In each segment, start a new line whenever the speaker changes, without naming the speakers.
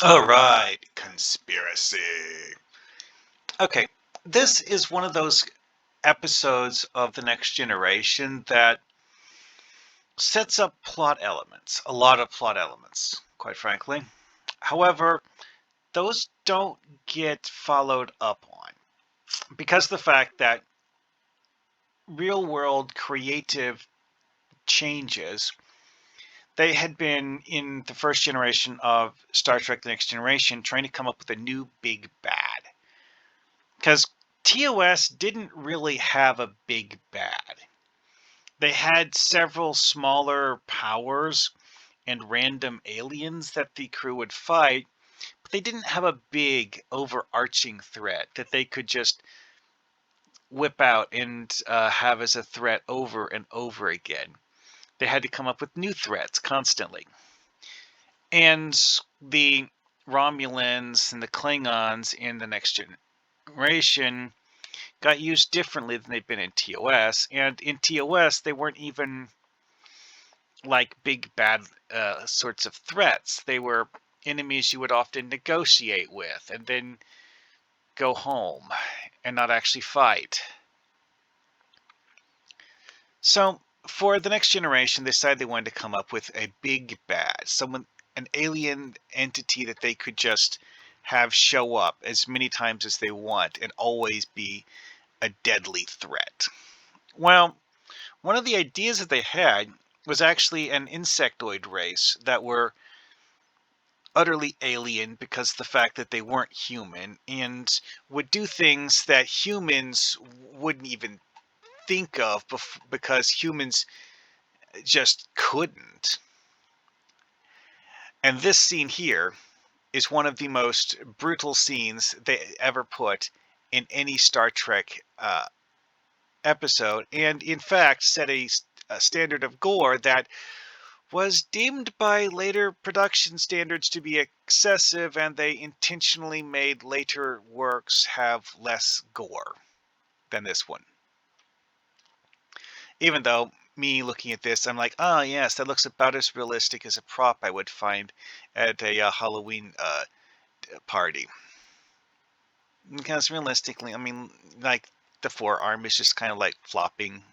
All right, conspiracy. Okay, this is one of those episodes of The Next Generation that sets up plot elements, a lot of plot elements, quite frankly. However, those don't get followed up on because of the fact that real world creative changes. They had been in the first generation of Star Trek The Next Generation trying to come up with a new big bad. Because TOS didn't really have a big bad. They had several smaller powers and random aliens that the crew would fight, but they didn't have a big overarching threat that they could just whip out and have as a threat over and over again. They had to come up with new threats constantly. And the Romulans and the Klingons in the Next Generation got used differently than they've been in TOS. And in TOS, they weren't even like big bad sorts of threats. They were enemies you would often negotiate with and then go home and not actually fight. So for the Next Generation, they decided they wanted to come up with a big bad, an alien entity that they could just have show up as many times as they want and always be a deadly threat. Well, one of the ideas that they had was actually an insectoid race that were utterly alien because of the fact that they weren't human and would do things that humans wouldn't even think of because humans just couldn't. And this scene here is one of the most brutal scenes they ever put in any Star Trek episode, and in fact set a standard of gore that was deemed by later production standards to be excessive, and they intentionally made later works have less gore than this one. Even though me looking at this, I'm like, oh yes, that looks about as realistic as a prop I would find at a Halloween party. Because realistically, I mean, like the forearm is just kind of like flopping.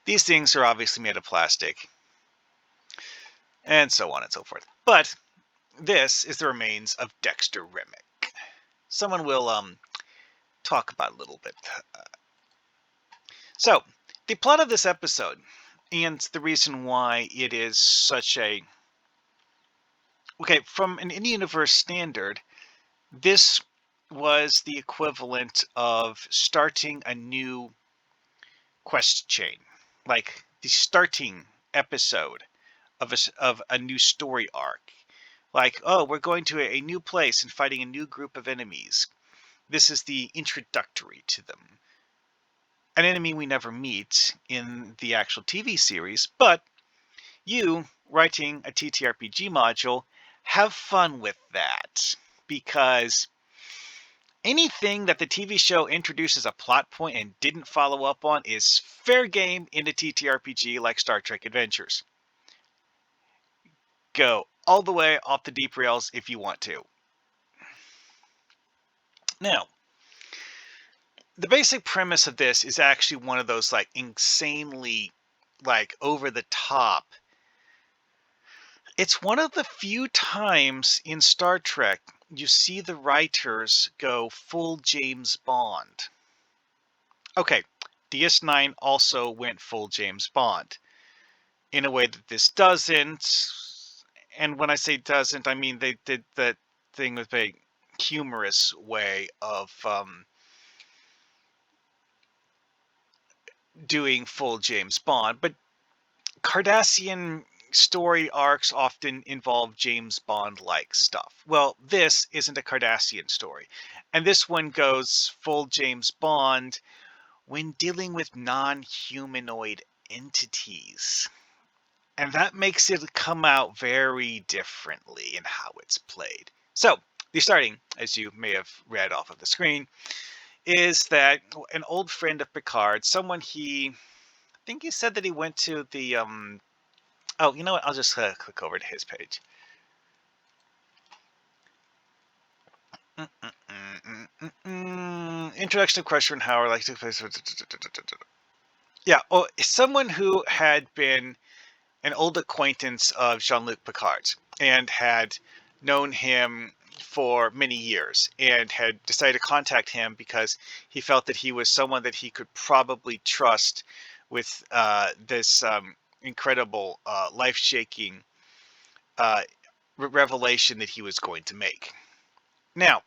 These things are obviously made of plastic, and so on and so forth. But this is the remains of Dexter Remmick. Someone will talk about a little bit. So, the plot of this episode, and the reason why it is such a... Okay, from an in-universe standard, this was the equivalent of starting a new quest chain. Like, the starting episode of a new story arc. Like, oh, we're going to a new place and fighting a new group of enemies. This is the introductory to them. An enemy we never meet in the actual TV series, but you, writing a TTRPG module, have fun with that. Because anything that the TV show introduces a plot point and didn't follow up on is fair game in a TTRPG like Star Trek Adventures. Go all the way off the deep rails if you want to. Now, the basic premise of this is actually one of those like insanely like over the top. It's one of the few times in Star Trek you see the writers go full James Bond. Okay, DS9 also went full James Bond in a way that this doesn't. And when I say doesn't, I mean they did that thing with a humorous way of doing full James Bond. But Cardassian story arcs often involve James Bond-like stuff. Well, this isn't a Cardassian story. And this one goes full James Bond when dealing with non-humanoid entities. And that makes it come out very differently in how it's played. So, the starting, as you may have read off of the screen, is that an old friend of Picard, someone I think he said that he went to the, oh, you know what, I'll just click over to his page. Introduction of question how I like to play. Yeah, oh, someone who had been an old acquaintance of Jean-Luc Picard's and had known him for many years and had decided to contact him because he felt that he was someone that he could probably trust with this incredible, life-shaking uh, revelation that he was going to make. Now,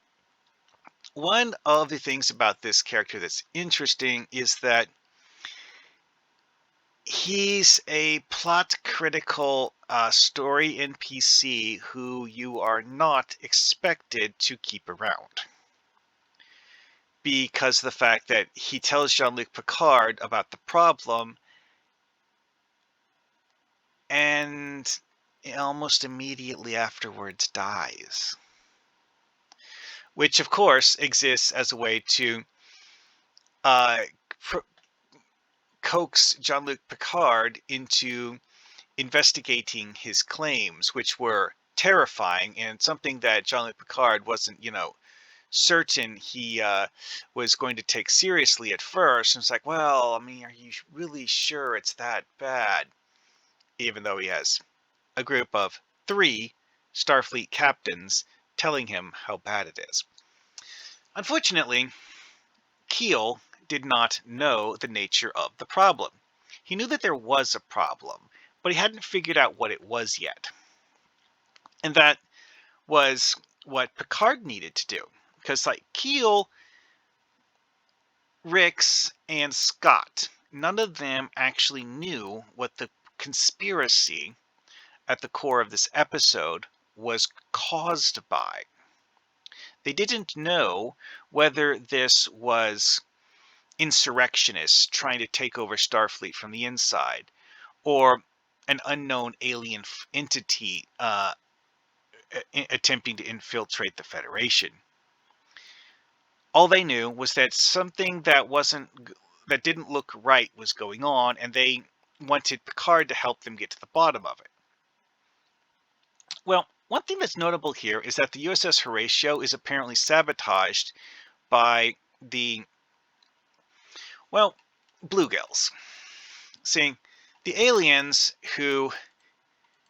one of the things about this character that's interesting is that he's a plot critical story NPC who you are not expected to keep around. Because of the fact that he tells Jean-Luc Picard about the problem and almost immediately afterwards dies. Which, of course, exists as a way to uh, coax Jean-Luc Picard into investigating his claims, which were terrifying and something that Jean-Luc Picard wasn't, certain he was going to take seriously at first. And it's like, well, I mean, are you really sure it's that bad? Even though he has a group of 3 Starfleet captains telling him how bad it is. Unfortunately, Keel did not know the nature of the problem. He knew that there was a problem, but he hadn't figured out what it was yet. And that was what Picard needed to do. Because, like, Keel, Rix, and Scott, none of them actually knew what the conspiracy at the core of this episode was caused by. They didn't know whether this was insurrectionists trying to take over Starfleet from the inside, or an unknown alien entity attempting to infiltrate the Federation. All they knew was that something that didn't look right was going on, and they wanted Picard to help them get to the bottom of it. Well, one thing that's notable here is that the USS Horatio is apparently sabotaged by the, well, bluegills. See, the aliens who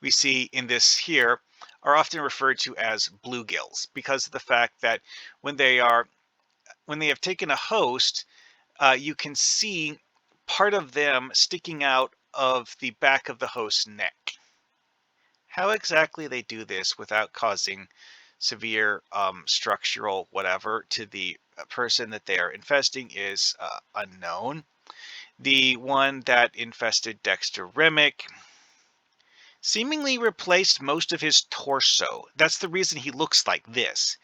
we see in this here are often referred to as bluegills because of the fact that when they have taken a host, you can see part of them sticking out of the back of the host's neck. How exactly they do this without causing severe structural whatever to the person that they are infesting is unknown. The one that infested Dexter Remmick seemingly replaced most of his torso. That's the reason he looks like this.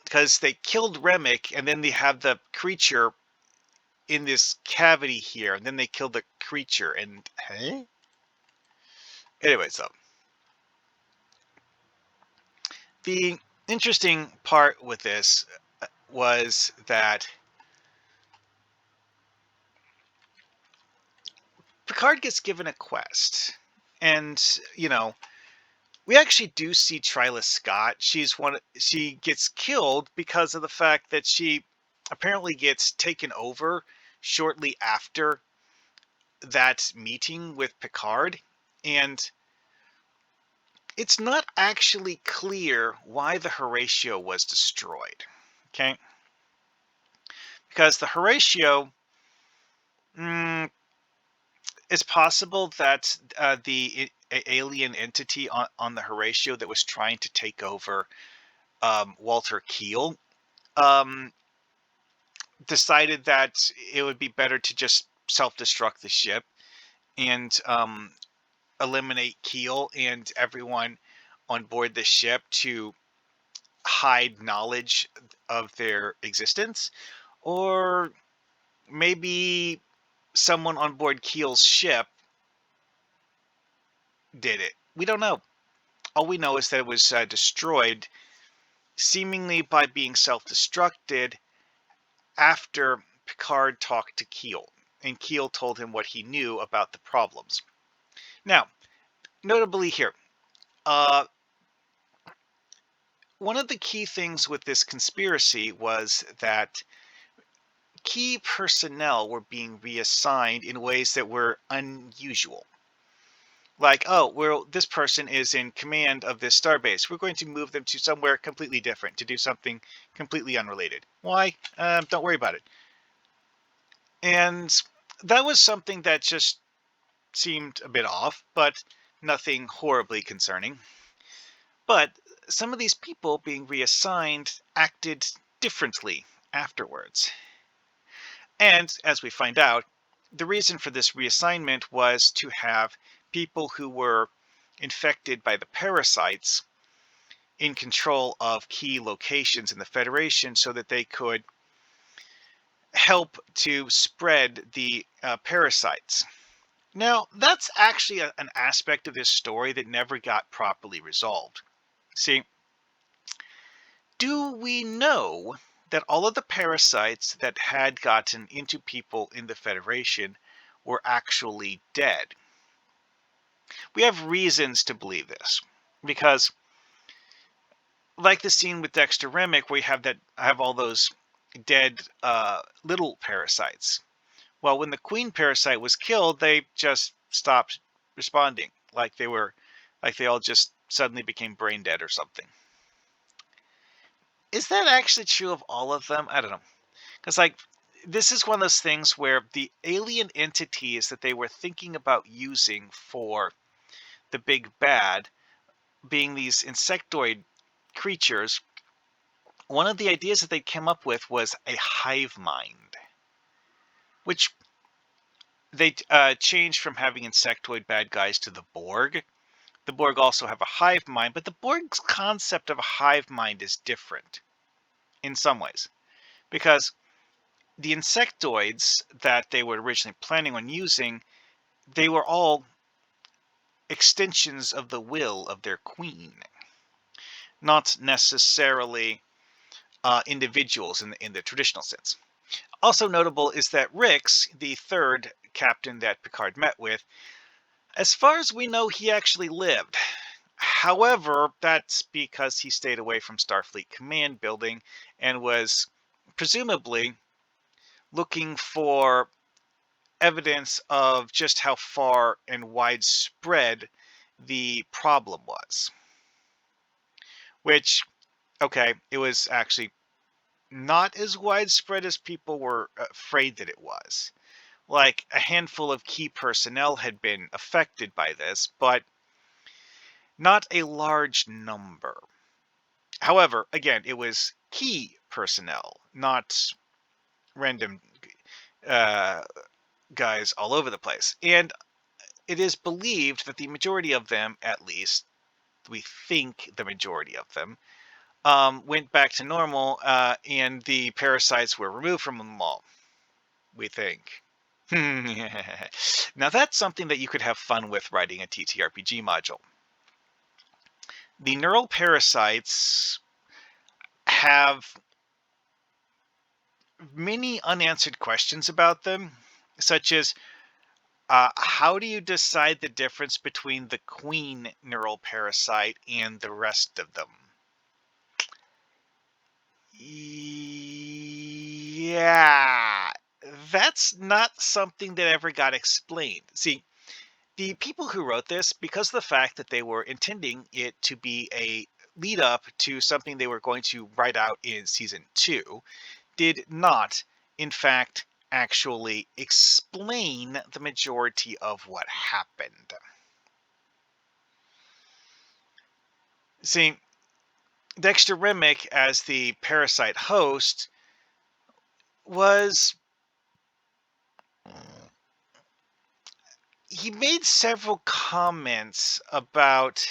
Because they killed Remmick, and then they have the creature in this cavity here, and then they killed the creature, and hey? Anyway, so the interesting part with this was that Picard gets given a quest, and we actually do see Tryla Scott. She gets killed because of the fact that she apparently gets taken over shortly after that meeting with Picard, and it's not actually clear why the Horatio was destroyed. Okay, because the Horatio, it's possible that the alien entity on the Horatio that was trying to take over Walter Keel decided that it would be better to just self-destruct the ship and eliminate Keel and everyone on board the ship to hide knowledge of their existence. Or maybe someone on board Keel's ship did it. We don't know. All we know is that it was destroyed seemingly by being self-destructed after Picard talked to Keel, and Keel told him what he knew about the problems. Now, notably here, one of the key things with this conspiracy was that key personnel were being reassigned in ways that were unusual. Like, oh, well, this person is in command of this starbase. We're going to move them to somewhere completely different to do something completely unrelated. Why? Don't worry about it. And that was something that just seemed a bit off, but nothing horribly concerning. But some of these people being reassigned acted differently afterwards. And as we find out, the reason for this reassignment was to have people who were infected by the parasites in control of key locations in the Federation so that they could help to spread the parasites. Now, that's actually an aspect of this story that never got properly resolved. See, do we know that all of the parasites that had gotten into people in the Federation were actually dead? We have reasons to believe this because, like the scene with Dexter Remmick, where you have all those dead little parasites. Well, when the queen parasite was killed, they just stopped responding, like they all just suddenly became brain dead or something. Is that actually true of all of them? I don't know. Because, like, this is one of those things where the alien entities that they were thinking about using for the big bad, being these insectoid creatures, one of the ideas that they came up with was a hive mind, which they changed from having insectoid bad guys to the Borg. The Borg also have a hive mind, but the Borg's concept of a hive mind is different in some ways, because the insectoids that they were originally planning on using, they were all extensions of the will of their queen, not necessarily individuals in the traditional sense. Also notable is that Rix, the third captain that Picard met with, as far as we know, he actually lived. However, that's because he stayed away from Starfleet Command Building and was presumably looking for evidence of just how far and widespread the problem was. Which, okay, it was actually not as widespread as people were afraid that it was. Like, a handful of key personnel had been affected by this, but not a large number. However, again, it was key personnel, not random uh, guys all over the place. And it is believed that the majority of them, at least, we think the majority of them, went back to normal, and the parasites were removed from them all. We think. Now that's something that you could have fun with writing a TTRPG module. The neural parasites have many unanswered questions about them, such as how do you decide the difference between the queen neural parasite and the rest of them? Yeah, that's not something that ever got explained. See, the people who wrote this, because of the fact that they were intending it to be a lead up to something they were going to write out in season 2, did not, in fact, actually explain the majority of what happened. See, Dexter Remmick, as the parasite host, he made several comments about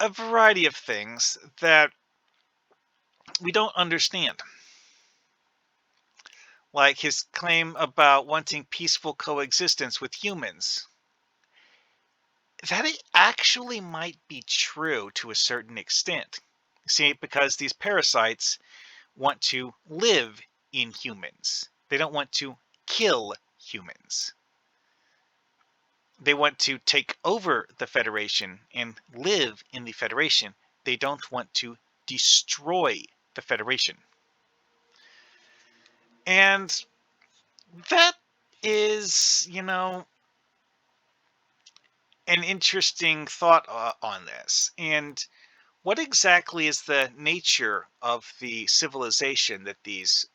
a variety of things that we don't understand. Like his claim about wanting peaceful coexistence with humans. That actually might be true to a certain extent. See, because these parasites want to live in humans. They don't want to kill humans. They want to take over the Federation and live in the Federation. They don't want to destroy the Federation. And that is, an interesting thought on this. And what exactly is the nature of the civilization that these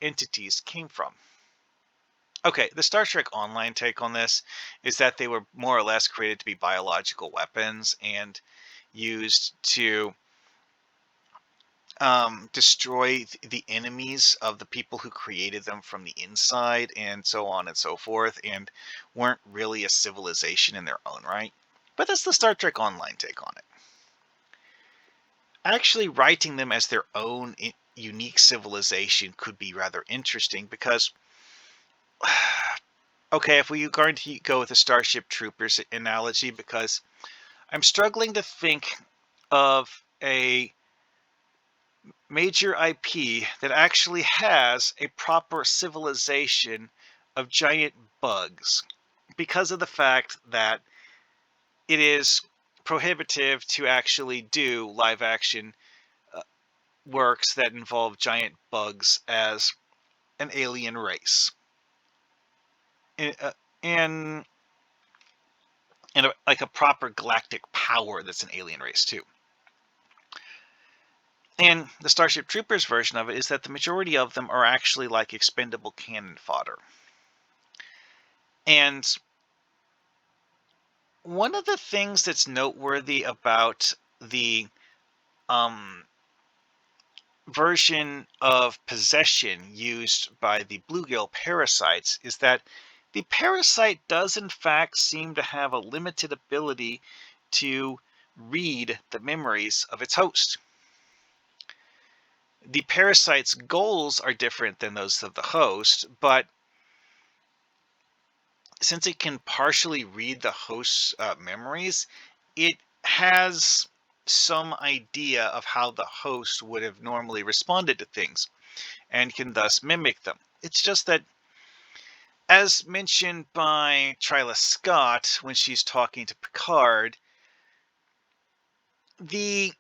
entities came from? Okay, the Star Trek Online take on this is that they were more or less created to be biological weapons and used to destroy the enemies of the people who created them from the inside, and so on and so forth, and weren't really a civilization in their own right. But that's the Star Trek Online take on it. Actually, writing them as their own unique civilization could be rather interesting because, okay, if we are going to go with the Starship Troopers analogy, because I'm struggling to think of a major IP that actually has a proper civilization of giant bugs, because of the fact that it is prohibitive to actually do live action works that involve giant bugs as an alien race. And like a proper galactic power that's an alien race too. And the Starship Troopers version of it is that the majority of them are actually like expendable cannon fodder. And one of the things that's noteworthy about the version of possession used by the bluegill parasites is that the parasite does in fact seem to have a limited ability to read the memories of its host. The parasite's goals are different than those of the host, but since it can partially read the host's memories, it has some idea of how the host would have normally responded to things and can thus mimic them. It's just that, as mentioned by Twyla Scott when she's talking to Picard, the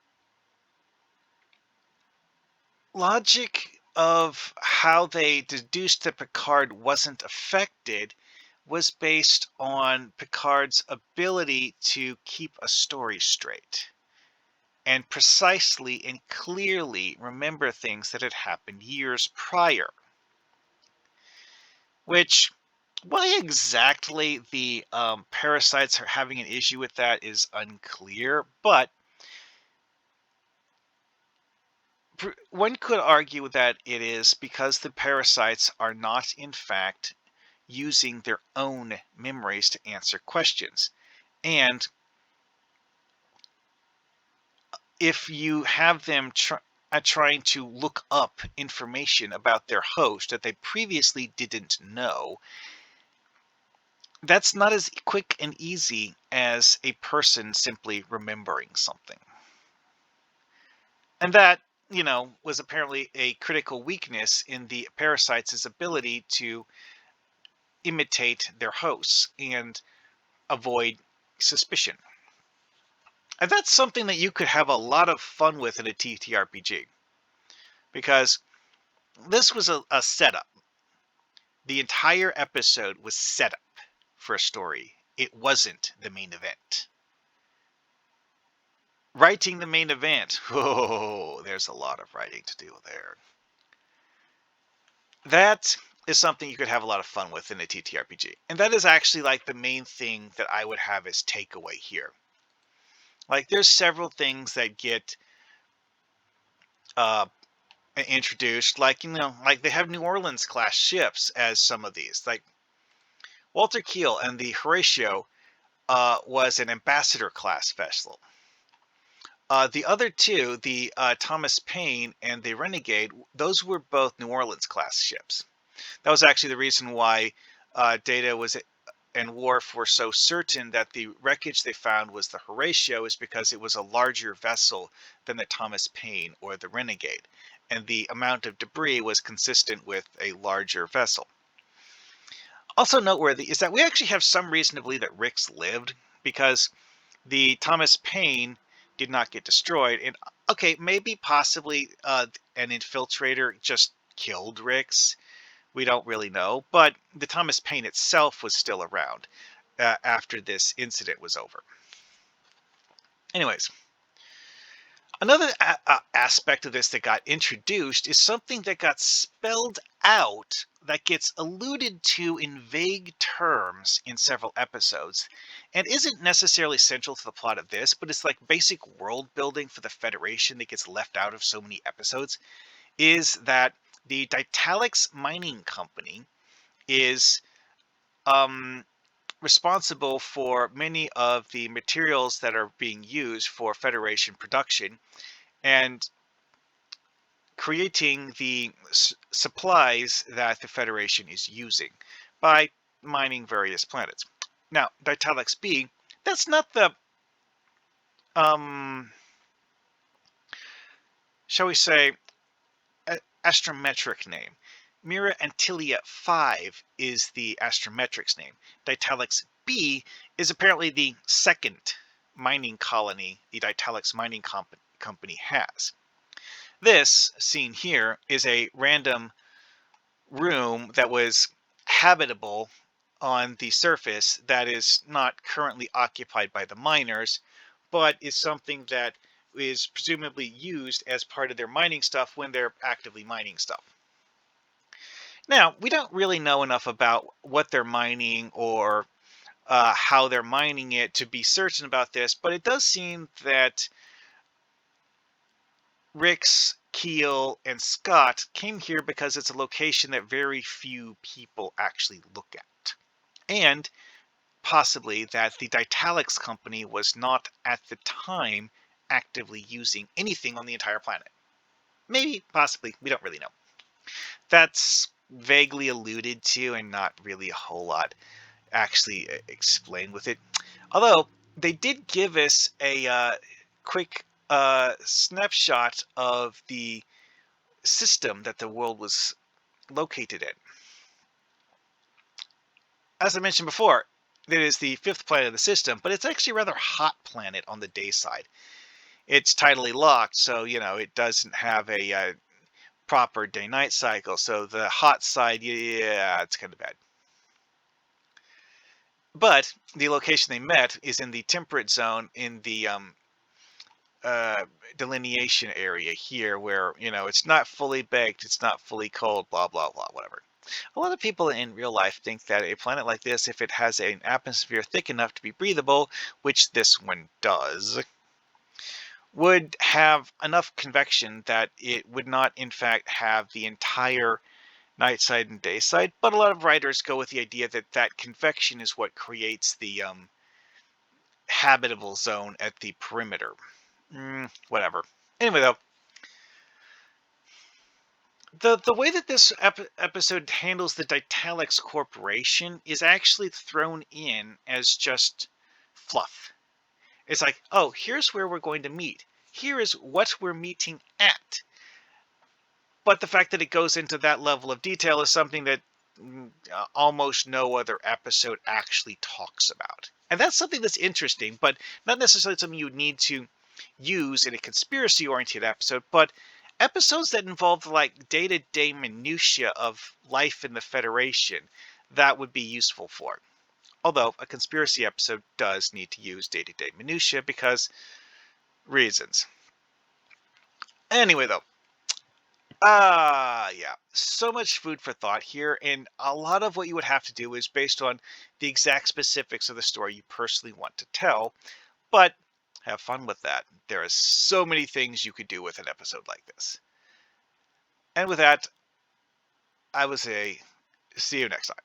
logic of how they deduced that Picard wasn't affected was based on Picard's ability to keep a story straight and precisely and clearly remember things that had happened years prior. Which, why exactly the parasites are having an issue with that is unclear, but one could argue that it is because the parasites are not, in fact, using their own memories to answer questions. And if you have them trying to look up information about their host that they previously didn't know, that's not as quick and easy as a person simply remembering something. And that, was apparently a critical weakness in the parasites' ability to imitate their hosts and avoid suspicion. And that's something that you could have a lot of fun with in a TTRPG. Because this was a setup. The entire episode was set up for a story. It wasn't the main event. Writing the main event. Oh, there's a lot of writing to do there. That is something you could have a lot of fun with in a TTRPG. And that is actually like the main thing that I would have as takeaway here. Like there's several things that get introduced, like, like they have New Orleans class ships as some of these. Like Walter Keel and the Horatio was an ambassador class vessel. The other two, the Thomas Paine and the Renegade, those were both New Orleans class ships. That was actually the reason why Data and Worf were so certain that the wreckage they found was the Horatio, is because it was a larger vessel than the Thomas Paine or the Renegade, and the amount of debris was consistent with a larger vessel. Also noteworthy is that we actually have some reason to believe that Rix lived, because the Thomas Paine did not get destroyed. And okay, maybe possibly an infiltrator just killed Rix. We don't really know. But the Thomas Paine itself was still around after this incident was over. Anyways, another aspect of this that got introduced is something that got spelled out, that gets alluded to in vague terms in several episodes, and isn't necessarily central to the plot of this, but it's like basic world building for the Federation that gets left out of so many episodes, is that the Ditalics Mining Company is responsible for many of the materials that are being used for Federation production, and creating the supplies that the Federation is using by mining various planets. Now, Ditalics B, that's not the, shall we say, astrometric name. Mira Antilia 5 is the astrometrics name. Ditalics B is apparently the second mining colony the Ditalics Mining Company has. This, seen here, is a random room that was habitable on the surface that is not currently occupied by the miners, but is something that is presumably used as part of their mining stuff when they're actively mining stuff. Now, we don't really know enough about what they're mining or how they're mining it to be certain about this, but it does seem that Rix, Keel, and Scott came here because it's a location that very few people actually look at. And possibly that the Ditalics Company was not at the time actively using anything on the entire planet. Maybe, possibly, we don't really know. That's vaguely alluded to and not really a whole lot actually explained with it. Although they did give us a quick snapshot of the system that the world was located in. As I mentioned before, it is the fifth planet of the system, but it's actually a rather hot planet on the day side. It's tidally locked, so it doesn't have a proper day-night cycle. So the hot side, yeah, it's kind of bad. But the location they met is in the temperate zone in the delineation area here, where it's not fully baked, it's not fully cold, blah blah blah, whatever. A lot of people in real life think that a planet like this, if it has an atmosphere thick enough to be breathable, which this one does, would have enough convection that it would not in fact have the entire night side and day side. But a lot of writers go with the idea that that convection is what creates the habitable zone at the perimeter. Whatever. Anyway, though, the way that this episode handles the Ditalics Corporation is actually thrown in as just fluff. It's like, oh, here's where we're going to meet. Here is what we're meeting at. But the fact that it goes into that level of detail is something that almost no other episode actually talks about. And that's something that's interesting, but not necessarily something you would need to use in a conspiracy-oriented episode, but episodes that involve like day-to-day minutiae of life in the Federation, that would be useful for. Although a conspiracy episode does need to use day-to-day minutiae because reasons. Anyway, though, yeah, so much food for thought here, and a lot of what you would have to do is based on the exact specifics of the story you personally want to tell, but have fun with that. There are so many things you could do with an episode like this. And with that, I would say, see you next time.